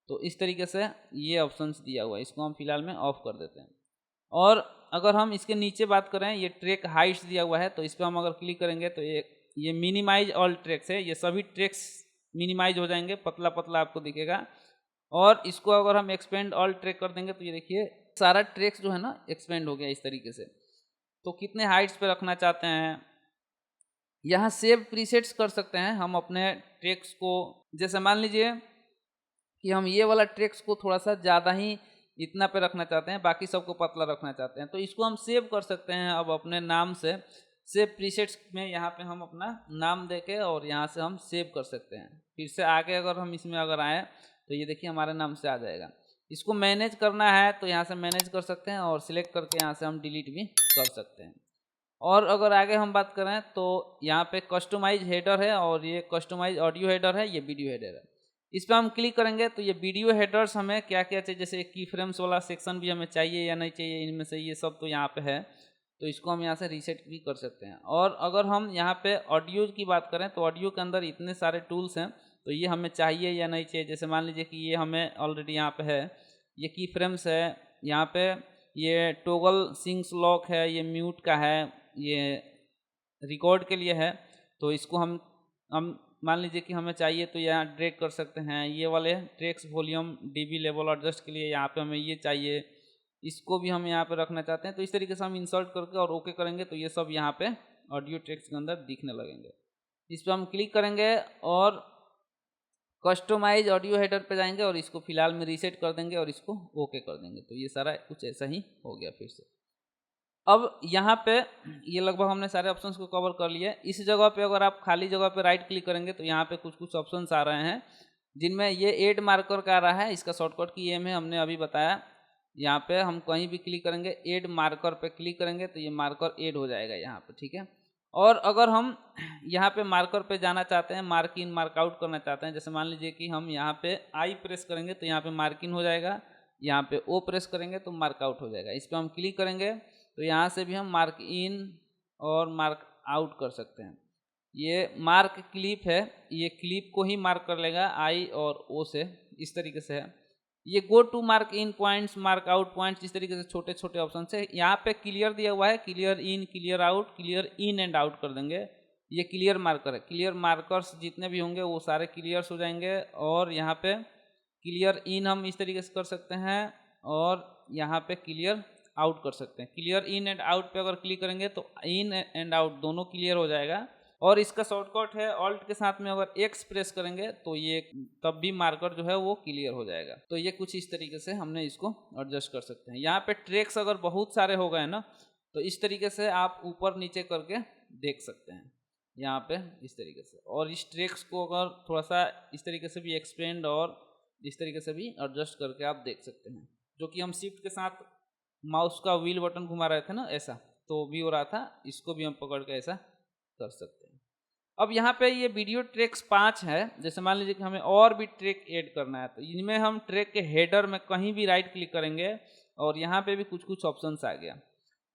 तो इस तरीके से ये ऑप्शंस दिया हुआ है, इसको हम फिलहाल में ऑफ कर देते हैं। और अगर हम इसके नीचे बात करें, ये ट्रैक हाइट्स दिया हुआ है, तो इस पर हम अगर क्लिक करेंगे तो ये मिनिमाइज ऑल ट्रैक्स है, ये सभी ट्रैक्स मिनिमाइज हो जाएंगे, पतला पतला आपको दिखेगा। और इसको अगर हम एक्सपेंड ऑल ट्रैक कर देंगे तो ये देखिए सारा ट्रैक्स जो है ना एक्सपेंड हो गया इस तरीके से। तो कितने हाइट्स पे रखना चाहते हैं, यहाँ सेव प्रीसेट्स कर सकते हैं हम अपने ट्रैक्स को। जैसे मान लीजिए कि हम ये वाला ट्रैक्स को थोड़ा सा ज़्यादा ही इतना पे रखना चाहते हैं, बाकी सबको पतला रखना चाहते हैं, तो इसको हम सेव कर सकते हैं अब अपने नाम से। सेव प्रीसेट्स में यहाँ पे हम अपना नाम देके और यहाँ से हम सेव कर सकते हैं। फिर से आगे अगर हम इसमें अगर आए तो ये देखिए हमारे नाम से आ जाएगा। इसको मैनेज करना है तो यहाँ से मैनेज कर सकते हैं और सिलेक्ट करके यहाँ से हम डिलीट भी कर सकते हैं। और अगर आगे हम बात करें तो यहाँ पे कस्टमाइज हेडर है और ये कस्टमाइज ऑडियो हेडर है, ये वीडियो हेडर है। इस पर हम क्लिक करेंगे तो ये वीडियो हेडर्स हमें क्या क्या चाहिए, जैसे की फ्रेम्स वाला सेक्शन भी हमें चाहिए या नहीं चाहिए, इनमें से ये सब तो यहाँ पे है, तो इसको हम यहाँ से रीसेट भी कर सकते हैं। और अगर हम यहाँ पे ऑडियो की बात करें तो ऑडियो के अंदर इतने सारे टूल्स हैं, तो ये हमें चाहिए या नहीं चाहिए। जैसे मान लीजिए कि ये हमें ऑलरेडी यहाँ पे है, ये की फ्रेम्स है, यहाँ पे ये टोगल सिंग्स लॉक है, ये म्यूट का है, ये रिकॉर्ड के लिए है। तो इसको हम मान लीजिए कि हमें चाहिए तो यहाँ ड्रैग कर सकते हैं। ये वाले tracks volume dB level adjust के लिए यहाँ पे हमें ये चाहिए, इसको भी हम यहाँ पे रखना चाहते हैं। तो इस तरीके से हम इंसर्ट करके और ओके करेंगे तो ये सब यहाँ पे ऑडियो ट्रैक्स के अंदर दिखने लगेंगे। इस पर हम क्लिक करेंगे और कस्टमाइज ऑडियो हेडर पे जाएंगे और इसको फिलहाल में रीसेट कर देंगे और इसको ओके कर देंगे। तो ये सारा कुछ ऐसा ही हो गया फिर से। अब यहाँ पे ये लगभग हमने सारे ऑप्शंस को कवर कर लिया। इस जगह पे अगर आप खाली जगह पे राइट क्लिक करेंगे तो यहाँ पे कुछ कुछ ऑप्शंस आ रहे हैं, जिनमें ये ऐड मार्कर का आ रहा है। इसका शॉर्टकट की एम है, हमने अभी बताया। यहाँ पे हम कहीं भी क्लिक करेंगे, ऐड मार्कर पे क्लिक करेंगे तो ये मार्कर ऐड हो जाएगा यहाँ पे, ठीक है। और अगर हम यहाँ पे मार्कर पे जाना चाहते हैं, मार्क इन मार्क आउट करना चाहते हैं, जैसे मान लीजिए कि हम यहाँ पे आई प्रेस करेंगे तो यहाँ पे मार्क इन हो जाएगा, यहाँ पे ओ प्रेस करेंगे तो मार्क आउट हो जाएगा। इस पर हम क्लिक करेंगे तो यहाँ से भी हम मार्क इन और मार्क आउट कर सकते हैं। ये मार्क क्लिप है, ये क्लिप को ही मार्क कर लेगा आई और ओ से, इस तरीके से है। ये go to mark in points, mark out points, इस तरीके से छोटे छोटे ऑप्शन है। यहाँ पे क्लियर दिया हुआ है, clear in, clear out, clear in and out कर देंगे। ये क्लियर मार्कर है, क्लियर मार्कर्स जितने भी होंगे वो सारे क्लियर्स हो जाएंगे। और यहाँ पे क्लियर इन हम इस तरीके से कर सकते हैं और यहाँ पे क्लियर आउट कर सकते हैं। क्लियर इन एंड आउट पे अगर क्लिक करेंगे तो इन एंड आउट दोनों क्लियर हो जाएगा। और इसका शॉर्टकट है ऑल्ट के साथ में अगर एक्स प्रेस करेंगे तो ये तब भी मार्कर जो है वो क्लियर हो जाएगा। तो ये कुछ इस तरीके से हमने इसको एडजस्ट कर सकते हैं। यहाँ पे ट्रैक्स अगर बहुत सारे हो गए ना तो इस तरीके से आप ऊपर नीचे करके देख सकते हैं यहाँ पे इस तरीके से। और इस ट्रैक्स को अगर थोड़ा सा इस तरीके से भी एक्सपेंड और इस तरीके से भी एडजस्ट करके आप देख सकते हैं। जो कि हम शिफ्ट के साथ माउस का व्हील बटन घुमा रहे थे ना, ऐसा तो भी हो रहा था, इसको भी हम पकड़ के ऐसा कर सकते हैं। अब यहाँ पे ये वीडियो ट्रैक्स 5 है। जैसे मान लीजिए कि हमें और भी ट्रैक ऐड करना है तो इनमें हम ट्रैक के हेडर में कहीं भी राइट क्लिक करेंगे और यहाँ पे भी कुछ कुछ ऑप्शंस आ गया।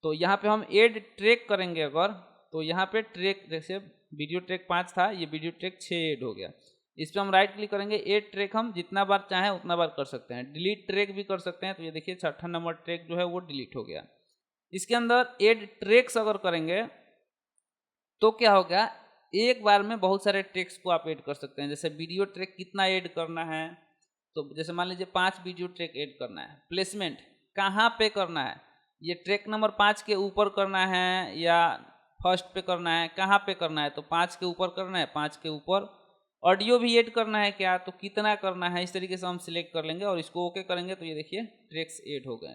तो यहाँ पे हम ऐड ट्रैक करेंगे अगर, तो यहाँ पे ट्रैक, जैसे वीडियो ट्रैक 5 था, ये वीडियो ट्रैक 6 ऐड हो गया। इस पर हम राइट क्लिक करेंगे, ऐड ट्रैक हम जितना बार चाहें उतना बार कर सकते हैं। डिलीट ट्रैक भी कर सकते हैं। तो ये देखिए 6ठा नंबर ट्रैक जो है वो डिलीट हो गया। इसके अंदर ऐड ट्रैक्स अगर करेंगे तो क्या होगा, एक बार में बहुत सारे ट्रैक्स को आप ऐड कर सकते हैं। जैसे वीडियो ट्रैक कितना ऐड करना है, तो जैसे मान लीजिए 5 वीडियो ट्रैक ऐड करना है। प्लेसमेंट कहाँ पे करना है, ये ट्रैक नंबर 5 के ऊपर करना है या फर्स्ट पे करना है, कहाँ पे करना है, तो 5 के ऊपर करना है, 5 के ऊपर। ऑडियो भी ऐड करना है क्या, तो कितना करना है, इस तरीके से हम सिलेक्ट कर लेंगे और इसको ओके करेंगे तो ये देखिए ट्रैक्स ऐड हो गए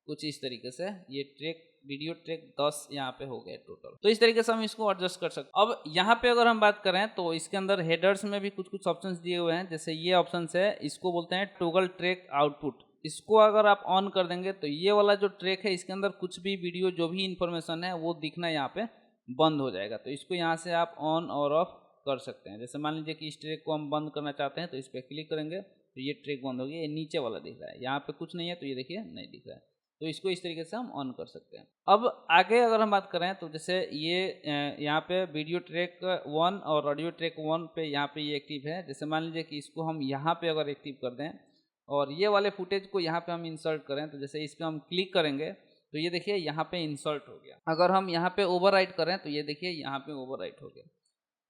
कुछ इस तरीके से। ये ट्रैक वीडियो ट्रैक 10 यहाँ पे हो गए टोटल। तो इस तरीके से हम इसको एडजस्ट कर सकते हैं। अब यहाँ पे अगर हम बात करें तो इसके अंदर हेडर्स में भी कुछ कुछ ऑप्शंस दिए हुए हैं। जैसे ये ऑप्शंस है, इसको बोलते हैं टॉगल ट्रैक आउटपुट। इसको अगर आप ऑन कर देंगे तो ये वाला जो ट्रैक है इसके अंदर कुछ भी वीडियो जो भी इंफॉर्मेशन है वो दिखना यहाँ पे बंद हो जाएगा। तो इसको यहाँ से आप ऑन और ऑफ कर सकते हैं। जैसे मान लीजिए कि इस ट्रैक को हम बंद करना चाहते हैं तो इस पर क्लिक करेंगे तो ये ट्रैक बंद हो गया, ये नीचे वाला दिख रहा है, यहाँ पे कुछ नहीं है तो ये देखिए नहीं दिख रहा है। तो इसको इस तरीके से हम ऑन कर सकते हैं। अब आगे अगर हम बात करें तो जैसे ये यहाँ पे वीडियो ट्रैक 1 और ऑडियो ट्रैक 1 पे यहाँ पे ये एक्टिव है। जैसे मान लीजिए कि इसको हम यहाँ पे अगर एक्टिव कर दें और ये वाले फुटेज को यहाँ पे हम इंसर्ट करें तो जैसे इस पर हम क्लिक करेंगे तो ये देखिए यहाँ पे इंसर्ट हो गया। अगर हम यहाँ पे ओवरराइट करें तो ये देखिए यहाँ पे ओवरराइट हो गया।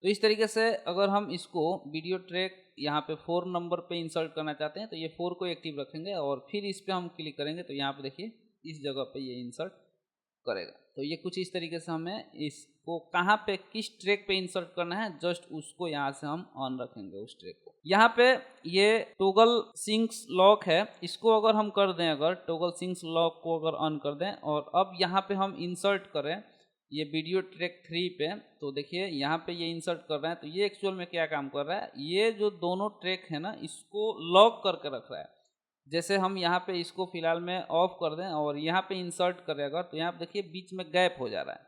तो इस तरीके से अगर हम इसको वीडियो ट्रैक यहाँ पे 4 नंबर पे इंसर्ट करना चाहते हैं तो ये 4 को एक्टिव रखेंगे और फिर इस पे हम क्लिक करेंगे तो यहाँ पे देखिए इस जगह पे ये इंसर्ट करेगा। तो ये कुछ इस तरीके से हमें इसको कहाँ पे किस ट्रैक पे इंसर्ट करना है जस्ट उसको यहाँ से हम ऑन रखेंगे उस ट्रैक को। यहाँ पे ये टॉगल सिंक्स लॉक है, इसको अगर हम कर दें, अगर टॉगल सिंक्स लॉक को अगर ऑन कर दें और अब यहाँ पे हम इंसर्ट करें ये वीडियो ट्रैक 3 पे तो देखिए यहाँ पे ये इंसर्ट कर रहे हैं तो ये एक्चुअल में क्या काम कर रहा है, ये जो दोनों ट्रैक है ना इसको लॉक करके रख रहा है। जैसे हम यहाँ पे इसको फिलहाल में ऑफ कर दें और यहाँ पे इंसर्ट करें अगर तो यहाँ पे देखिए बीच में गैप हो जा रहा है।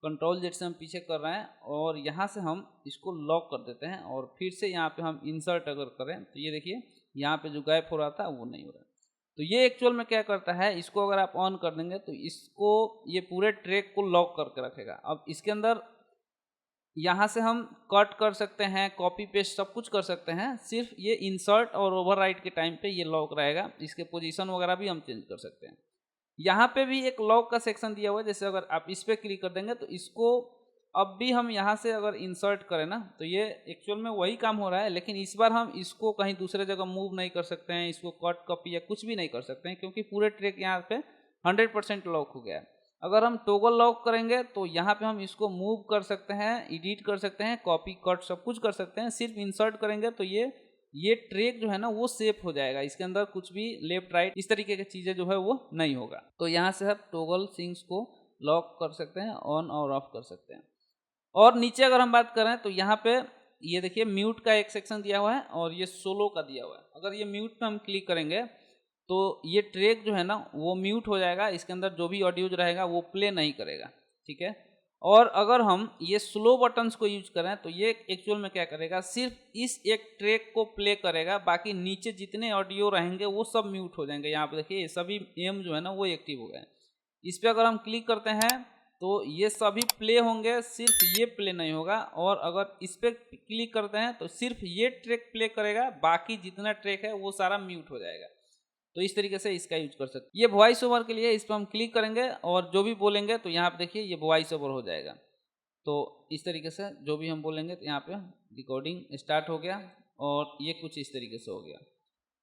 कंट्रोल जेड से हम पीछे कर रहे हैं और यहाँ से हम इसको लॉक कर देते हैं और फिर से यहाँ पे हम इंसर्ट अगर करें तो ये देखिए यहाँ पे जो गैप हो रहा था वो नहीं हो रहा। तो ये एक्चुअल में क्या करता है, इसको अगर आप ऑन कर देंगे तो इसको ये पूरे ट्रैक को लॉक करके रखेगा। अब इसके अंदर यहाँ से हम कट कर सकते हैं, कॉपी पेस्ट सब कुछ कर सकते हैं, सिर्फ ये इंसर्ट और ओवरराइट के टाइम पे ये लॉक रहेगा। इसके पोजीशन वगैरह भी हम चेंज कर सकते हैं। यहाँ पे भी एक लॉक का सेक्शन दिया हुआ है, जैसे अगर आप इस पर क्लिक कर देंगे तो इसको अब भी हम यहाँ से अगर इंसर्ट करें ना तो ये एक्चुअल में वही काम हो रहा है, लेकिन इस बार हम इसको कहीं दूसरे जगह मूव नहीं कर सकते हैं, इसको कट कॉपी या कुछ भी नहीं कर सकते हैं क्योंकि पूरे ट्रैक यहाँ पे 100% लॉक हो गया है। अगर हम टॉगल लॉक करेंगे तो यहाँ पे हम इसको मूव कर सकते हैं, एडिट कर सकते हैं, कॉपी कट सब कुछ कर सकते हैं। सिर्फ इंसर्ट करेंगे तो ये ट्रैक जो है ना वो सेफ हो जाएगा, इसके अंदर कुछ भी लेफ्ट राइट इस तरीके की चीज़ें जो है वो नहीं होगा। तो यहाँ से आप टॉगल सिंक्स को लॉक कर सकते हैं, ऑन और ऑफ कर सकते हैं। और नीचे अगर हम बात करें तो यहाँ पे ये देखिए म्यूट का एक सेक्शन दिया हुआ है और ये सोलो का दिया हुआ है। अगर ये म्यूट पे हम क्लिक करेंगे तो ये ट्रैक जो है ना वो म्यूट हो जाएगा, इसके अंदर जो भी ऑडियो रहेगा वो प्ले नहीं करेगा, ठीक है। और अगर हम ये स्लो बटन्स को यूज करें तो ये एक्चुअल में क्या करेगा, सिर्फ इस एक ट्रैक को प्ले करेगा, बाकी नीचे जितने ऑडियो रहेंगे वो सब म्यूट हो जाएंगे। यहाँ पे देखिए ये सभी एम जो है ना वो एक्टिव हो गए। इस पर अगर हम क्लिक करते हैं तो ये सभी प्ले होंगे, सिर्फ ये प्ले नहीं होगा। और अगर इस पर क्लिक करते हैं तो सिर्फ ये ट्रैक प्ले करेगा, बाकी जितना ट्रैक है वो सारा म्यूट हो जाएगा। तो इस तरीके से इसका यूज कर सकते हैं। ये वॉइस ओवर के लिए, इस पर हम क्लिक करेंगे और जो भी बोलेंगे तो यहाँ पे देखिए ये वॉइस ओवर हो जाएगा। तो इस तरीके से जो भी हम बोलेंगे तो यहाँ पे रिकॉर्डिंग स्टार्ट हो गया और ये कुछ इस तरीके से हो गया।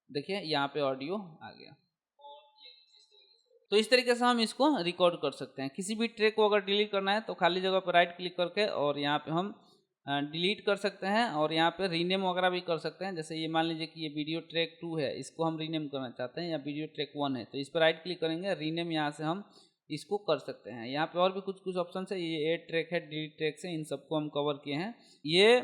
देखिए यहाँ पे ऑडियो आ गया। तो इस तरीके से हम इसको रिकॉर्ड कर सकते हैं। किसी भी ट्रैक को अगर डिलीट करना है तो खाली जगह पर राइट क्लिक करके और यहाँ पे हम डिलीट कर सकते हैं और यहाँ पे रीनेम वगैरह भी कर सकते हैं। जैसे ये मान लीजिए कि ये वीडियो ट्रैक 2 है, इसको हम रीनेम करना चाहते हैं, या वीडियो ट्रैक 1 है तो इस पर राइट क्लिक करेंगे, रीनेम यहाँ से हम इसको कर सकते हैं। यहाँ पे और भी कुछ ऑप्शन है, ये ऐड ट्रैक है, डिलीट ट्रैक है, इन सबको हम कवर किए हैं। ये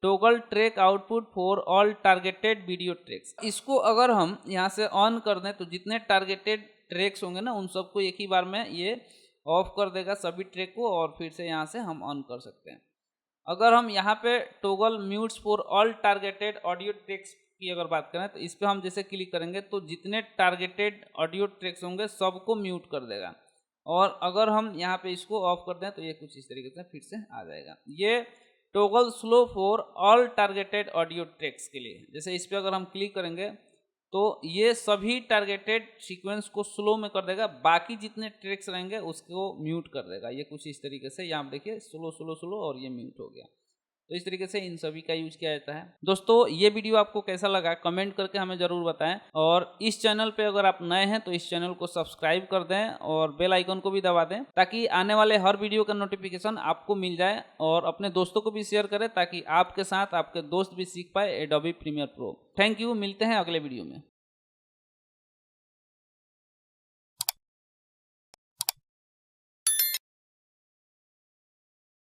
toggle track output for all targeted video tracks, इसको अगर हम यहाँ से ऑन कर दें तो जितने टारगेटेड ट्रैक्स होंगे ना उन सबको एक ही बार में ये ऑफ कर देगा सभी ट्रैक को, और फिर से यहाँ से हम ऑन कर सकते हैं। अगर हम यहाँ पे toggle mutes for all targeted audio tracks की अगर बात करें तो इस पर हम जैसे क्लिक करेंगे तो जितने टारगेटेड ऑडियो ट्रैक्स होंगे सबको म्यूट कर देगा। और अगर हम यहाँ पे इसको ऑफ कर दें तो ये कुछ इस तरीके से फिर से आ जाएगा। ये toggle slow for all targeted audio tracks के लिए, जैसे इस पर अगर हम क्लिक करेंगे तो ये सभी टारगेटेड सीक्वेंस को स्लो में कर देगा, बाकी जितने ट्रैक्स रहेंगे उसको म्यूट कर देगा। ये कुछ इस तरीके से यहाँ देखिए स्लो स्लो स्लो और ये म्यूट हो गया। तो इस तरीके से इन सभी का यूज किया जाता है। दोस्तों ये वीडियो आपको कैसा लगा कमेंट करके हमें जरूर बताएं, और इस चैनल पे अगर आप नए हैं तो इस चैनल को सब्सक्राइब कर दें और बेल आइकन को भी दबा दें ताकि आने वाले हर वीडियो का नोटिफिकेशन आपको मिल जाए, और अपने दोस्तों को भी शेयर करें ताकि आपके साथ आपके दोस्त भी सीख पाए Adobe Premiere Pro. Thank you, मिलते हैं अगले वीडियो में।